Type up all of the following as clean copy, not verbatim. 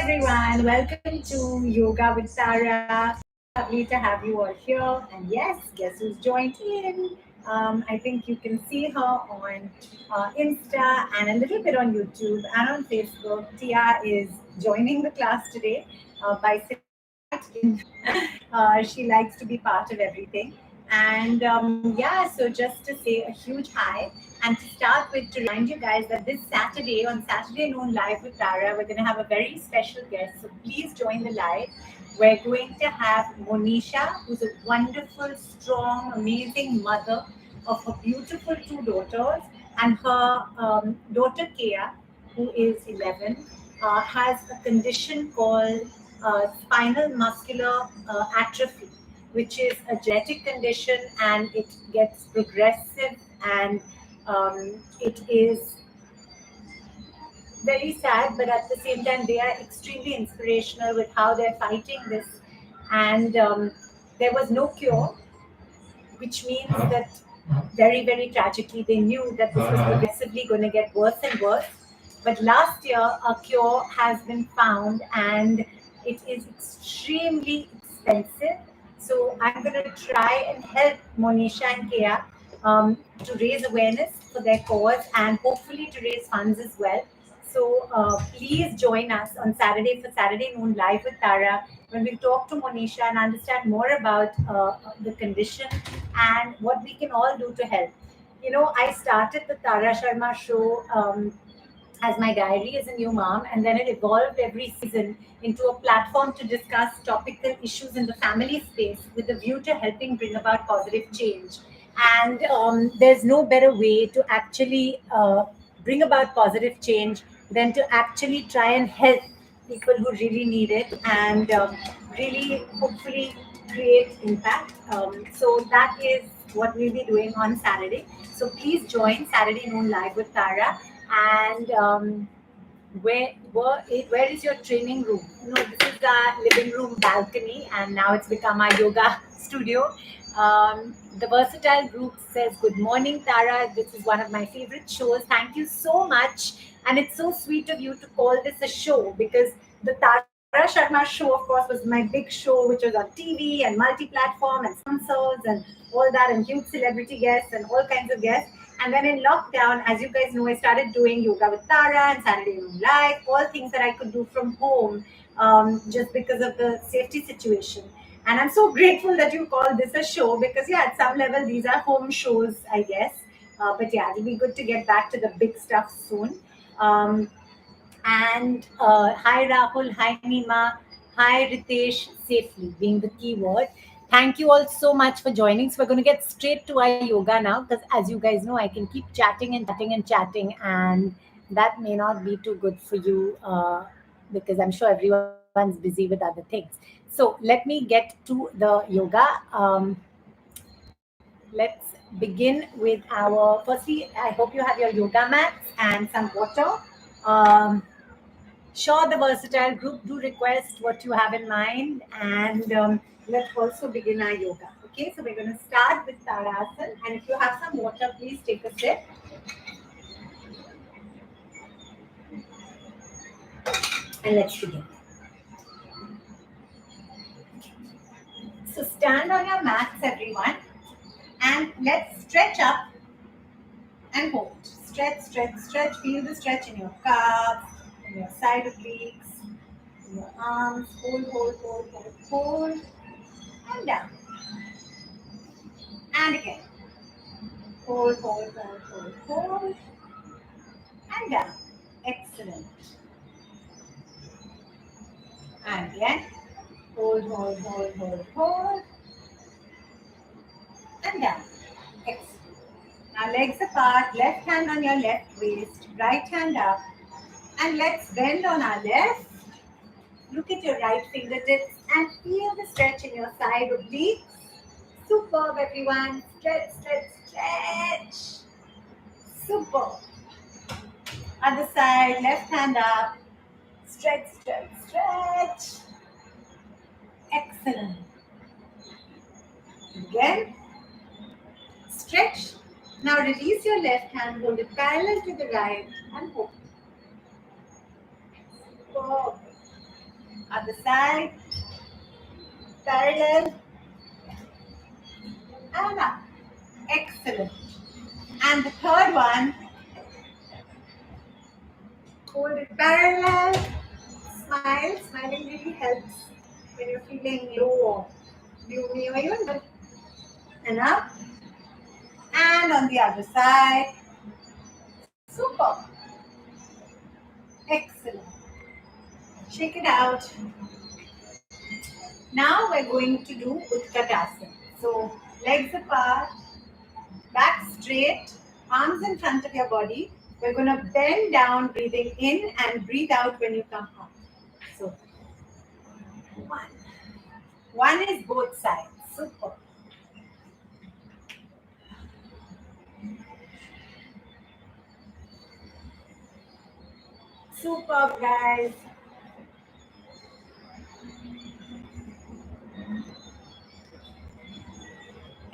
everyone, welcome to Yoga with Tara. Lovely to have you all here. And yes, guess who's joined in? I think you can see her on Insta and a little bit on YouTube and on Facebook. Tia is joining the class today by sitting right in. She likes to be part of everything. And yeah, so just to say a huge hi and to start with, to remind you guys that this Saturday, on Saturday Noon Live with Tara, we're going to have a very special guest. So please join the live. We're going to have Monisha, who's a wonderful, strong, amazing mother of her beautiful two daughters. And her daughter, Kea, who is 11, has a condition called spinal muscular atrophy, which is a genetic condition and it gets progressive and it is very sad, but at the same time, they are extremely inspirational with how they're fighting this. And there was no cure, which means that very, very tragically, they knew that this was progressively going to get worse and worse. But last year, a cure has been found and it is extremely expensive. So I'm going to try and help Monisha and Kea to raise awareness for their cause and hopefully to raise funds as well. So please join us on Saturday for Saturday Noon Live with Tara when we talk to Monisha and understand more about the condition and what we can all do to help. You know, I started the Tara Sharma Show as my diary as a new mom, and then it evolved every season into a platform to discuss topical issues in the family space with a view to helping bring about positive change. And there's no better way to actually bring about positive change than to actually try and help people who really need it and really hopefully create impact. So that is what we'll be doing on Saturday. So please join Saturday Noon Live with Tara. And where is your training room? No, this is our living room balcony, and now it's become our yoga studio. The Versatile Group says, "Good morning, Tara. This is one of my favorite shows. Thank you so much. And it's so sweet of you to call this a show because the Tara Sharma Show, of course, was my big show, which was on TV and multi platform and sponsors and all that, and huge celebrity guests and all kinds of guests. And then in lockdown, as you guys know, I started doing yoga with Tara and Saturday Noon Live, all things that I could do from home just because of the safety situation. And I'm so grateful that you call this a show because, yeah, at some level, these are home shows, I guess. But yeah, it'll be good to get back to the big stuff soon. Um, and hi Rahul, hi Nima, hi Ritesh, safely being the key word. Thank you all so much for joining. So we're going to get straight to our yoga now because as you guys know, I can keep chatting and chatting and chatting, and that may not be too good for you because I'm sure everyone's busy with other things. So let me get to the yoga. Let's begin with our, firstly, I hope you have your yoga mats and some water. Um, Sure, the Versatile Group do request what you have in mind, and let's also begin our yoga. Okay, so we're going to start with Tadasana, and if you have some water, please take a sip and let's begin. So stand on your mats, everyone, and let's stretch up and hold. Stretch, stretch, stretch. Feel the stretch in your calves, in your side obliques, in your arms. Hold, hold, hold, hold, hold, and down. And again. Hold, hold, hold, hold, hold, and down. Excellent. And again. Hold, hold, hold, hold, hold, and down. Excellent. Now legs apart, left hand on your left waist, right hand up, and let's bend on our left. Look at your right fingertips and feel the stretch in your side obliques. Superb, everyone. Stretch, stretch, stretch. Superb. Other side, left hand up. Stretch, stretch, stretch. Excellent. Again. Stretch. Now release your left hand, hold it parallel to the right and hold. Superb. Other side, parallel, and up. Excellent. And the third one, hold it parallel, smile. Smiling really helps when you're feeling low or gloomy or even good. And up. And on the other side. Super. Excellent. Shake it out. Now we're going to do Utkatasana. So legs apart, back straight, arms in front of your body. We're going to bend down, breathing in and breathe out when you come up. So one. One is both sides. Super. Super, guys.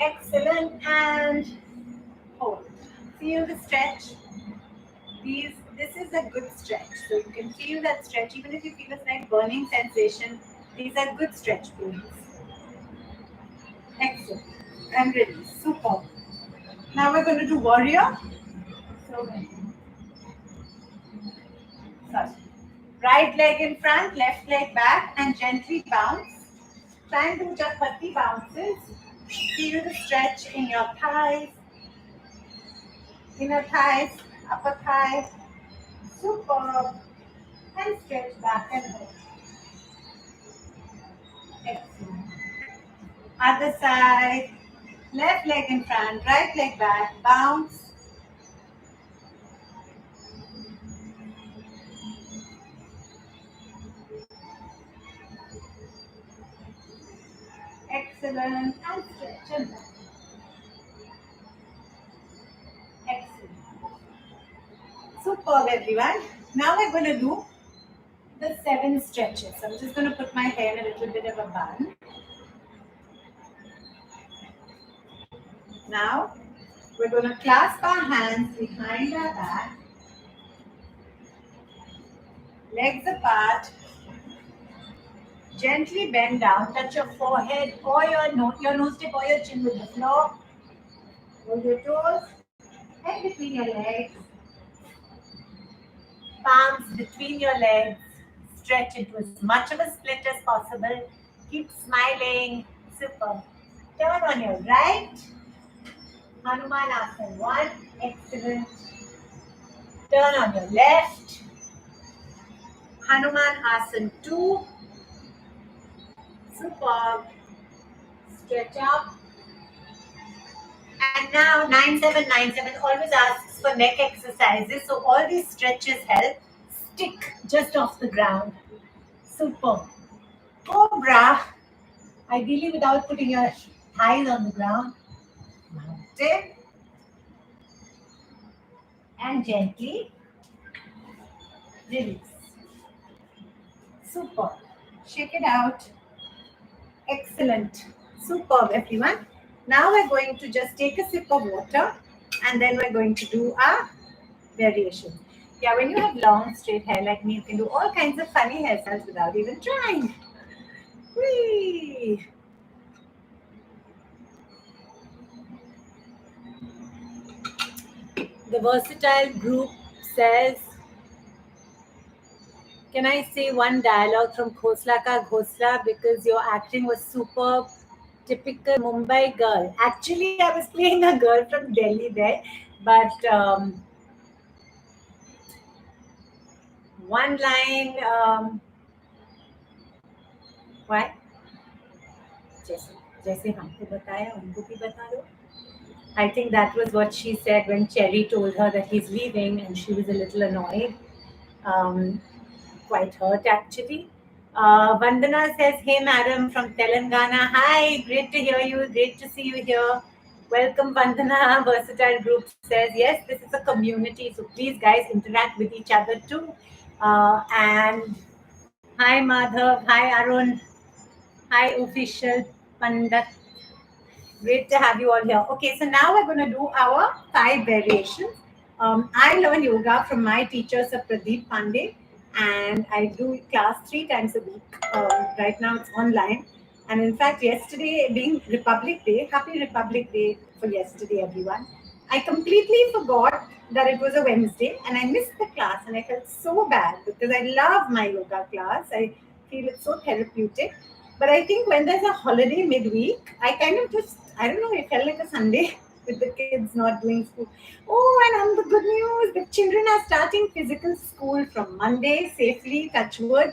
Excellent. And hold. Feel the stretch. This is a good stretch. So you can feel that stretch. Even if you feel a slight burning sensation, these are good stretch points. Excellent. And release. Super. Now we're going to do warrior. So sorry. Right leg in front, left leg back, and gently bounce. Try and do Kapalbhati bounces. Feel the stretch in your thighs, inner thighs, upper thigh. Superb. And stretch back and forth. Excellent. Other side. Left leg in front, right leg back. Bounce. Excellent. And stretch and back. Excellent. Superb, everyone. Now we're going to do the 7 stretches. So I'm just going to put my hair in a little bit of a bun. Now we're going to clasp our hands behind our back, legs apart, gently bend down, touch your forehead or your nose tip or your chin with the floor. Hold your toes, head between your legs, palms between your legs, stretch into as much of a split as possible. Keep smiling. Super. Turn on your right. Hanuman Asana 1. Excellent. Turn on your left. Hanuman Asana 2. Superb. Stretch up. And now 9797 always asks for neck exercises. So all these stretches help. Stick just off the ground. Superb. Cobra. Ideally without putting your thighs on the ground. Mountain. And gently release. Superb. Shake it out. Excellent. Superb, everyone. Now we're going to just take a sip of water and then we're going to do our variation. Yeah, when you have long straight hair like me, you can do all kinds of funny hairstyles without even trying. Whee! The versatile group says, can I say one dialogue from Khosla Ka Ghosla because your acting was superb? Typical Mumbai girl. Actually, I was playing a girl from Delhi there, but one line. Why? जैसे हमको बताया उनको भी बता दो. I think that was what she said when Cherry told her that he's leaving, and she was a little annoyed, quite hurt actually. Vandana says, "Hey, madam from Telangana. Hi, great to hear you. Great to see you here. Welcome, Vandana." Versatile Group says, "Yes, this is a community, so please, guys, interact with each other too." And hi, Madhav. Hi, Arun. Hi, official Pandit. Great to have you all here. Okay, so now we're going to do our 5 variations. I learned yoga from my teacher, Sir Pradeep Pandey. and I do class 3 times a week. Right now it's online. And in fact, yesterday being Republic Day, happy Republic Day for yesterday, everyone. I completely forgot that it was a Wednesday and I missed the class and I felt so bad because I love my yoga class. I feel it's so therapeutic. But I think when there's a holiday midweek, I kind of just, I don't know, it felt like a Sunday with the kids not doing school. Oh, and on the good news, the children are starting physical school from Monday safely, touch wood.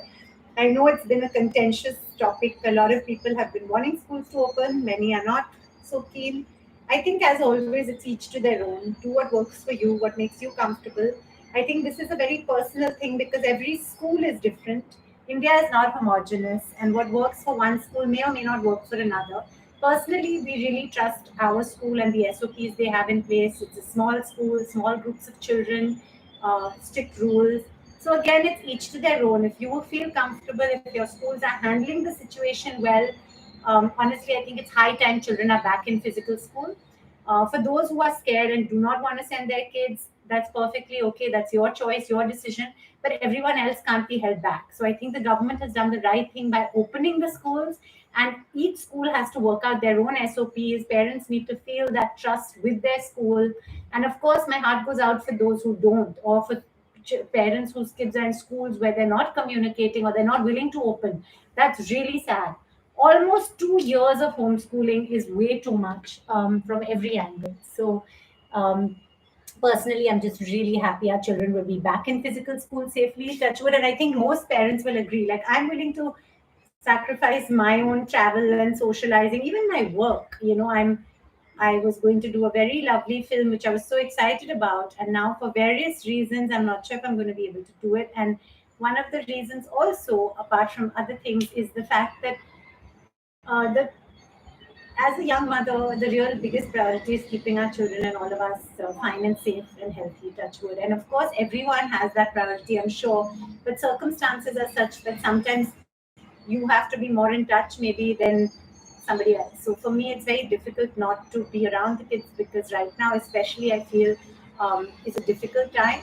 I know it's been a contentious topic. A lot of people have been wanting schools to open, many are not so keen. I think, as always, it's each to their own. Do what works for you, what makes you comfortable. I think this is a very personal thing because every school is different. India is not homogeneous, and what works for one school may or may not work for another. Personally, we really trust our school and the SOPs they have in place. It's a small school, small groups of children, strict rules. So again, it's each to their own. If you feel comfortable, if your schools are handling the situation well, honestly, I think it's high time children are back in physical school. For those who are scared and do not want to send their kids, that's perfectly okay. That's your choice, your decision. But everyone else can't be held back. So I think the government has done the right thing by opening the schools, and each school has to work out their own SOPs. Parents need to feel that trust with their school. And of course, my heart goes out for those who don't, or for parents whose kids are in schools where they're not communicating or they're not willing to open. That's really sad. Almost 2 years of homeschooling is way too much from every angle. So, um, personally, I'm just really happy our children will be back in physical school safely, touch wood. And I think most parents will agree. Like, I'm willing to sacrifice my own travel and socializing, even my work. I was going to do a very lovely film, which I was so excited about. And now, for various reasons, I'm not sure if I'm going to be able to do it. And one of the reasons, also, apart from other things, is the fact that as a young mother, the real biggest priority is keeping our children and all of us fine and safe and healthy, touch wood. And of course, everyone has that priority, I'm sure. But circumstances are such that sometimes you have to be more in touch, maybe, than somebody else. So for me, it's very difficult not to be around the kids because right now, especially, I feel it's a difficult time.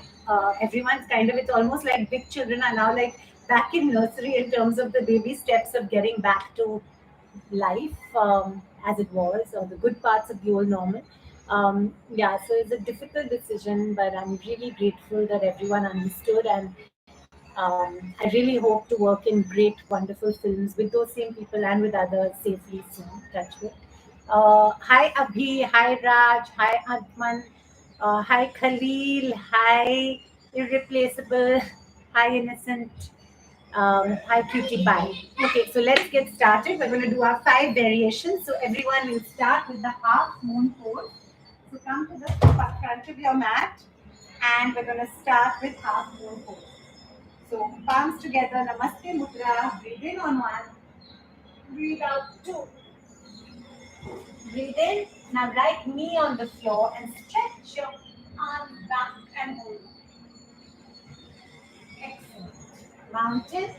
Everyone's kind of, it's almost like big children are now like back in nursery in terms of the baby steps of getting back to life as it was, or the good parts of the old normal. Yeah, so it's a difficult decision, but I'm really grateful that everyone understood. And I really hope to work in great, wonderful films with those same people and with others safely soon. Touch wood. Hi Abhi, hi Raj, hi Atman, hi Khalil, hi Irreplaceable, hi Innocent. Hi, cutie pie. Okay, so let's get started. We're going to do our 5 variations. So everyone will start with the half moon pose. So come to the front of your mat, and we're going to start with half moon pose. So palms together, Namaste Mudra. Breathe in on one, breathe out two. Breathe in. Now right knee on the floor and stretch your arms back and hold. Excellent. Mountain.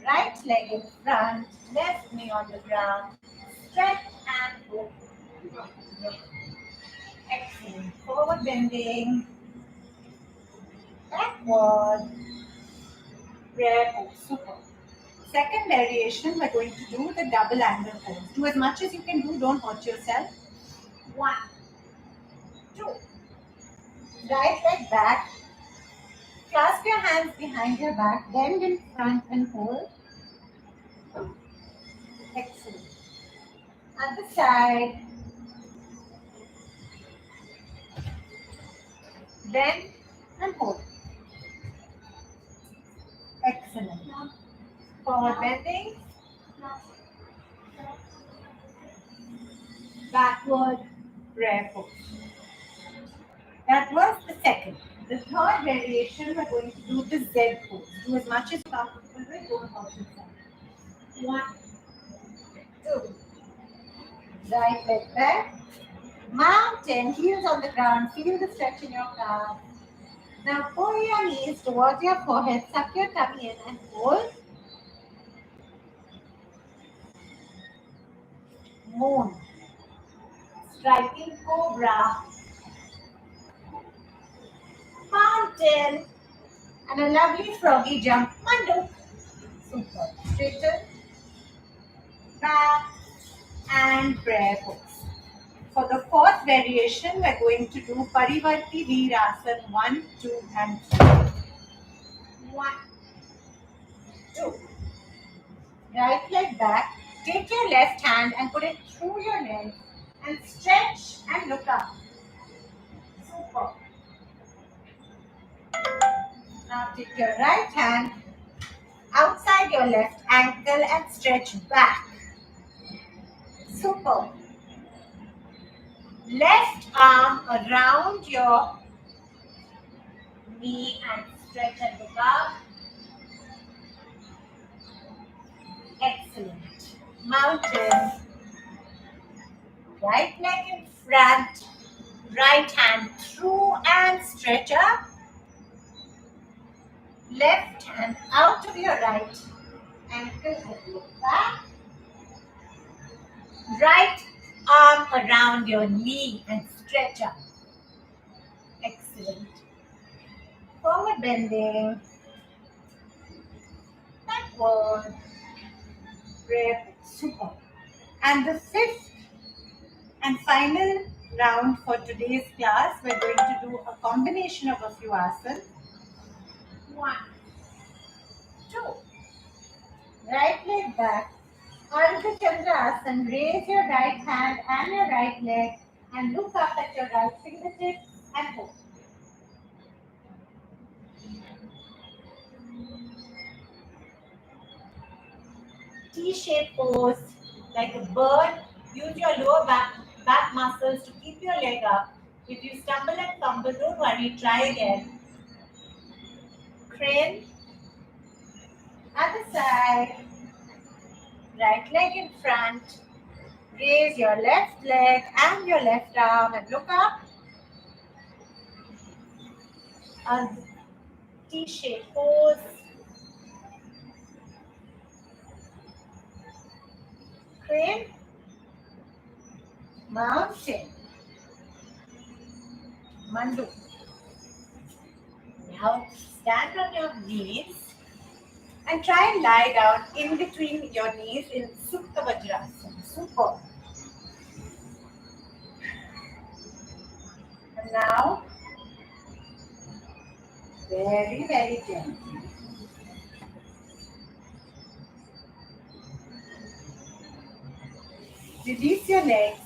Right leg in front, left knee on the ground. Stretch and hold. Excellent. Forward bending, backward, prayer pose. Super. Second variation, we're going to do the double angle pose. Do as much as you can do, don't hurt yourself. 1, 2. Right leg back. Clasp your hands behind your back, bend in front and hold. Excellent. Other side, bend and hold. Excellent. Forward bending, backward, prayer pose. That was the second. The third variation, we're going to do the Z pose. Do as much as you're comfortable with, don't hurt yourself. 1, 2. Right leg back. Mountain, heels on the ground. Feel the stretch in your calf. Now pull your knees towards your forehead. Suck your tummy in and hold. Moon. Striking cobra. Mountain. And a lovely froggy jump. Mandu. Super. Straighten, back, and prayer pose. For the fourth variation, we're going to do Parivarti Veerasana 1, 2, and 3. 1, 2. Right leg back. Take your left hand and put it through your leg and stretch and look up. Super. Now take your right hand outside your left ankle and stretch back. Super. Left arm around your knee and stretch and look up. Excellent. Mountain. Right leg in front. Right hand through and stretch up. Left hand out of your right ankle and look back. Right arm around your knee and stretch up. Excellent. Forward bending. Backward. Rip. Super. And the fifth and final round for today's class, we're going to do a combination of a few asanas. 1, 2. Right leg back. Ardha Chandra Asana. Raise your right hand and your right leg and look up at your right fingertips and hold. T-shaped pose, like a bird. Use your lower back muscles to keep your leg up. If you stumble and fumble, don't worry, try again. Crane. Other side. Right leg in front. Raise your left leg and your left arm and look up. A T-shaped pose. Crane. Mountain. Mandu. Now stand on your knees and try and lie down in between your knees in Supta Vajrasana. Super. And now, very, very gently, release your legs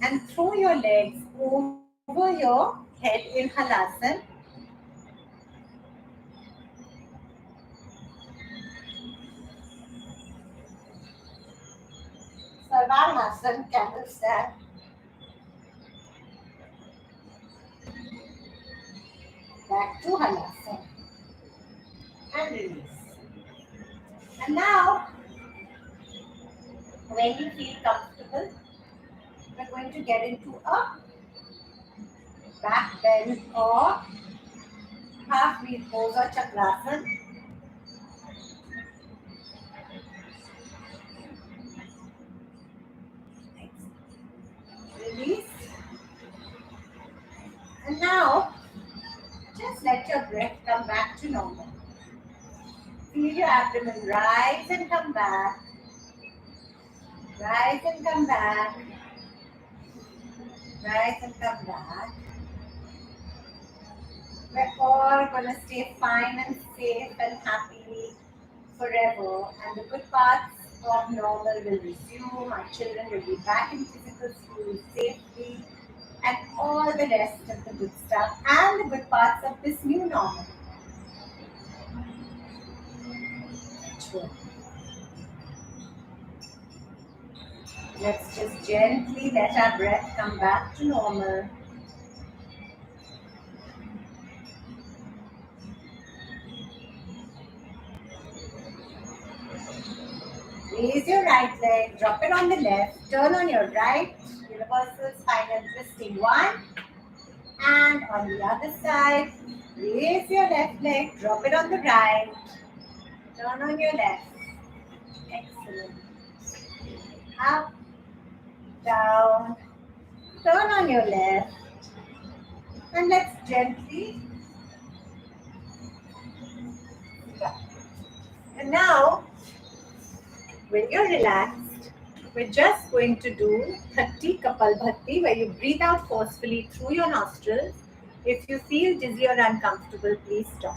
and throw your legs over your head in Halasana. Sarvanasana, camel stand. Back to Halasana. And release. And now, when you feel comfortable, we're going to get into a back bend or half wheel pose or chakrasana. Release. And now, just let your breath come back to normal. Feel your abdomen rise and come back. Rise and come back. Rise and come back. We're all going to stay fine and safe and happy forever. And the good parts of normal will resume. Our children will be back in physical school safely. And all the rest of the good stuff and the good parts of this new normal. Sure. Let's just gently let our breath come back to normal. Raise your right leg, drop it on the left, turn on your right, universal spinal twisting 1. And on the other side, raise your left leg, drop it on the right, turn on your left. Excellent. Up, down, turn on your left. And let's gently And now, when you're relaxed, we're just going to do 30 Kapalbhati, where you breathe out forcefully through your nostrils. If you feel dizzy or uncomfortable, please stop.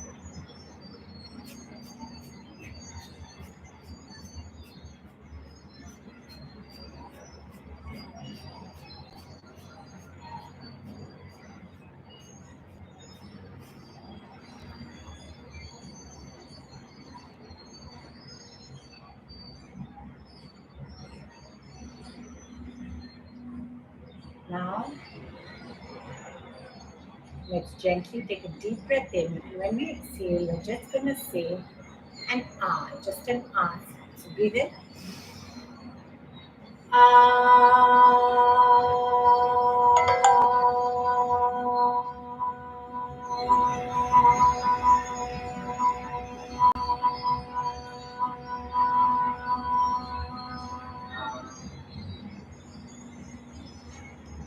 Now, let's gently take a deep breath in. And when we exhale, we're just going to say an ah, just an ah. So breathe in.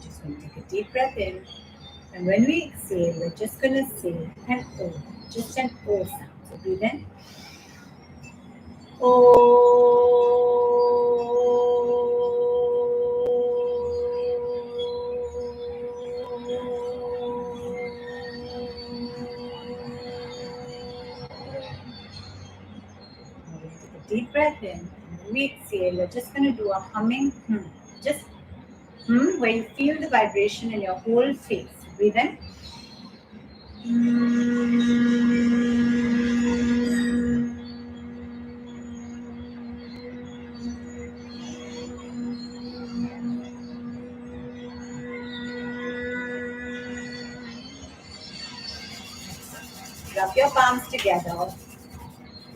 Just going to take a deep breath in. And when we exhale, we're just going to say an O, just an O sound. So breathe in. Deep breath in. And when we exhale, we're just going to do a humming just where you feel the vibration in your whole face. Breathe in. Rub your palms together.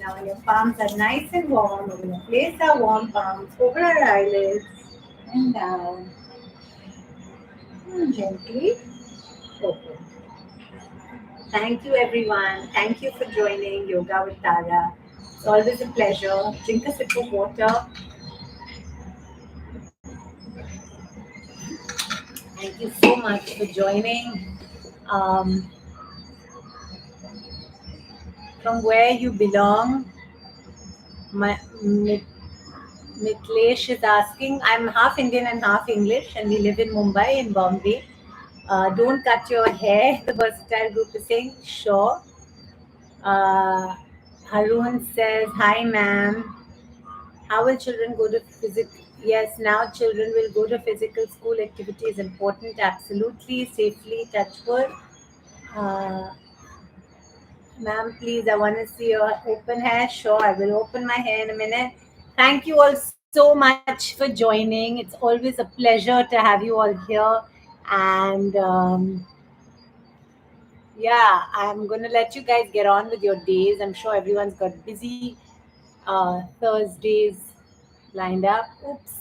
Now when your palms are nice and warm, we're going to place our warm palms over our eyelids and down. And gently open. Thank you everyone. Thank you for joining Yoga with Tara. It's always a pleasure. Drink a sip of water. Thank you so much for joining. From where you belong, Mitlesh is asking. I'm half Indian and half English, and we live in Mumbai, in Bombay. Don't cut your hair. The versatile group is saying, sure. Harun says, hi ma'am. How will children go to physical? Yes, now children will go to physical school. Activity is important. Absolutely, safely, touch wood. Ma'am, please, I want to see your open hair. Sure, I will open my hair in a minute. Thank you all so much for joining. It's always a pleasure to have you all here. And yeah, I'm going to let you guys get on with your days. I'm sure everyone's got busy Thursdays lined up. Oops.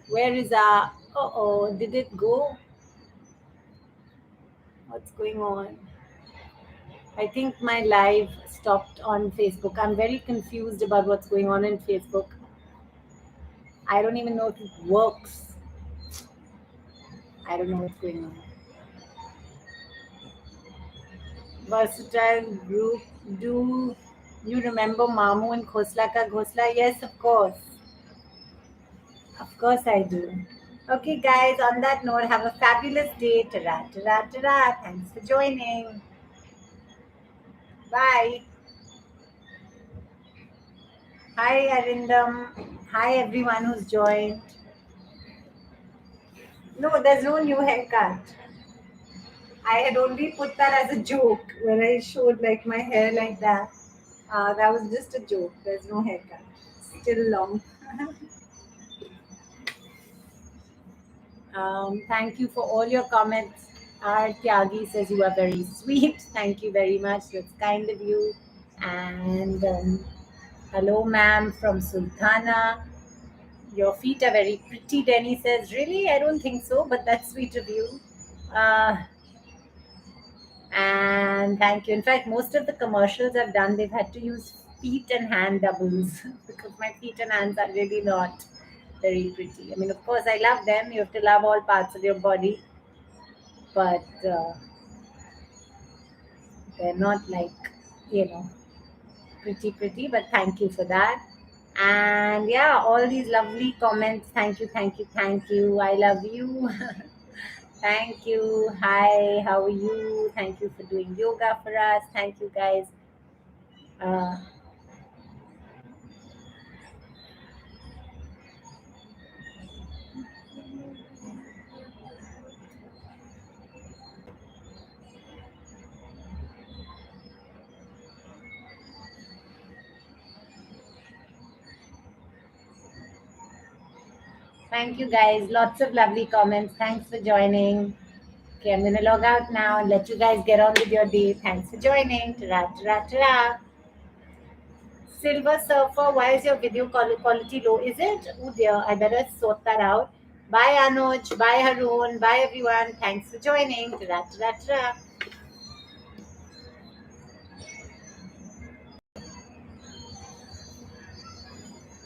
Where is our... Uh-oh, did it go? What's going on? I think my live stopped on Facebook. I'm very confused about what's going on in Facebook. I don't even know if it works. I don't know what's going on. Versatile group. Do you remember Mamu and Khosla Ka Ghosla? Yes, of course. Of course I do. Okay, guys, on that note, have a fabulous day. Ta-ra, ta-ra, ta-ra. Thanks for joining. Bye. Hi, Arindam. Hi, everyone who's joined. No, there's no new haircut. I had only put that as a joke when I showed like my hair like that. That was just a joke. There's no haircut. Still long. Thank you for all your comments. Our Tyagi says you are very sweet. Thank you very much. That's kind of you. And hello, ma'am, from Sultana. Your feet are very pretty, Denny says. Really? I don't think so, but that's sweet of you. And thank you. In fact, most of the commercials I've done, they've had to use feet and hand doubles because my feet and hands are really not very pretty. I mean, of course, I love them. You have to love all parts of your body, but they're not like, you know, pretty, but thank you for that. And yeah, all these lovely comments. Thank you, thank you, thank you. I love you. Thank you. Hi, how are you? Thank you for doing yoga for us. Thank you, guys. Uh, Thank you, guys. Lots of lovely comments. Thanks for joining. Okay, I'm going to log out now and let you guys get on with your day. Thanks for joining. Ta-ra, ta-ra, ta-ra. Silver Surfer, why is your video quality low? Is it? Oh dear, I better sort that out. Bye, Anuj. Bye, Haroon. Bye, everyone. Thanks for joining. Ta-ra, ta-ra, ta-ra.